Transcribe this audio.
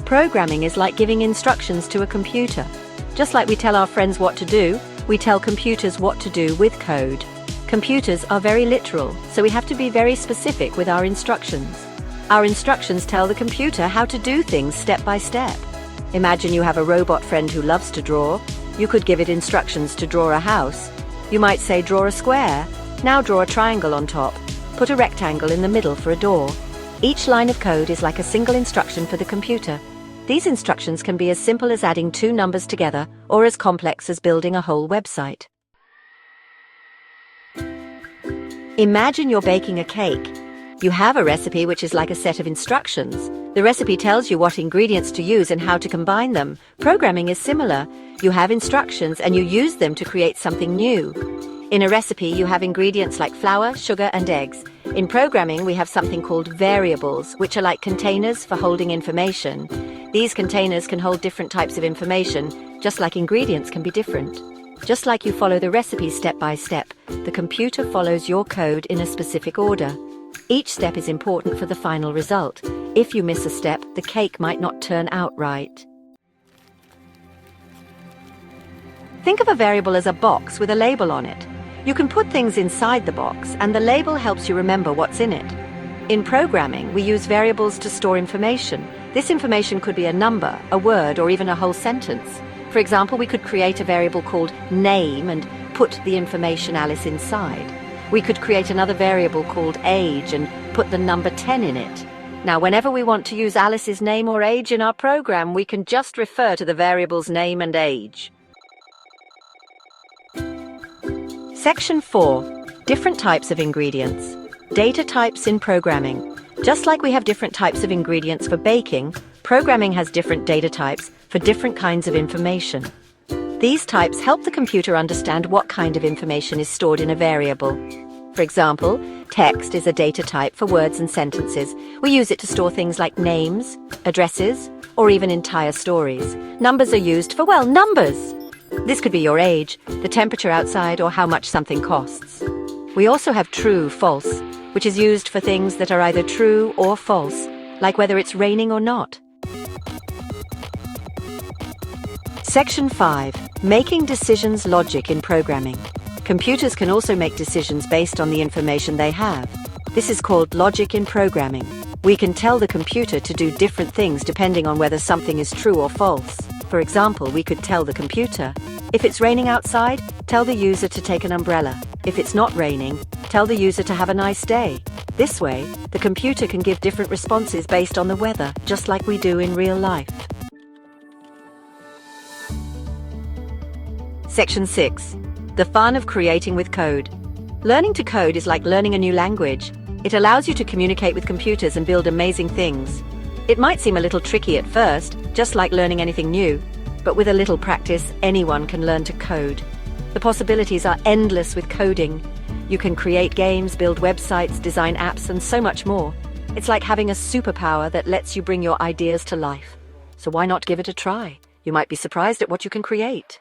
Programming is like giving instructions to a computer. Just like we tell our friends what to do, we tell computers what to do with code. Computers are very literal, so we have to be very specific with our instructions. Our instructions tell the computer how to do things step by step. Imagine you have a robot friend who loves to draw. You could give it instructions to draw a house. You might say, draw a square. Now draw a triangle on top. Put a rectangle in the middle for a door. Each line of code is like a single instruction for the computer. These instructions can be as simple as adding two numbers together or as complex as building a whole website. Imagine you're baking a cake. You have a recipe which is like a set of instructions. The recipe tells you what ingredients to use and how to combine them. Programming is similar. You have instructions and you use them to create something new. In a recipe, you have ingredients like flour, sugar, and eggs. In programming, we have something called variables, which are like containers for holding information. These containers can hold different types of information, just like ingredients can be different. Just like you follow the recipe step by step, the computer follows your code in a specific order. Each step is important for the final result. If you miss a step, the cake might not turn out right. Think of a variable as a box with a label on it. You can put things inside the box, and the label helps you remember what's in it. In programming, we use variables to store information. This information could be a number, a word, or even a whole sentence. For example, we could create a variable called name and put the information Alice inside. We could create another variable called age and put the number 10 in it. Now, whenever we want to use Alice's name or age in our program, we can just refer to the variables name and age. Section 4. Different types of ingredients. Data types in programming. Just like we have different types of ingredients for baking, programming has different data types for different kinds of information. These types help the computer understand what kind of information is stored in a variable. For example, text is a data type for words and sentences. We use it to store things like names, addresses, or even entire stories. Numbers are used for, well, numbers! This could be your age, the temperature outside, or how much something costs. We also have true, false, which is used for things that are either true or false, like whether it's raining or not. Section 5. Making decisions logic in programming. Computers can also make decisions based on the information they have. This is called logic in programming. We can tell the computer to do different things depending on whether something is true or false. For example, we could tell the computer, if it's raining outside, tell the user to take an umbrella. If it's not raining, tell the user to have a nice day. This way, the computer can give different responses based on the weather, just like we do in real life. Section 6. The fun of creating with code. Learning to code is like learning a new language. It allows you to communicate with computers and build amazing things. It might seem a little tricky at first, just like learning anything new, but with a little practice, anyone can learn to code. The possibilities are endless with coding. You can create games, build websites, design apps, and so much more. It's like having a superpower that lets you bring your ideas to life. So why not give it a try? You might be surprised at what you can create.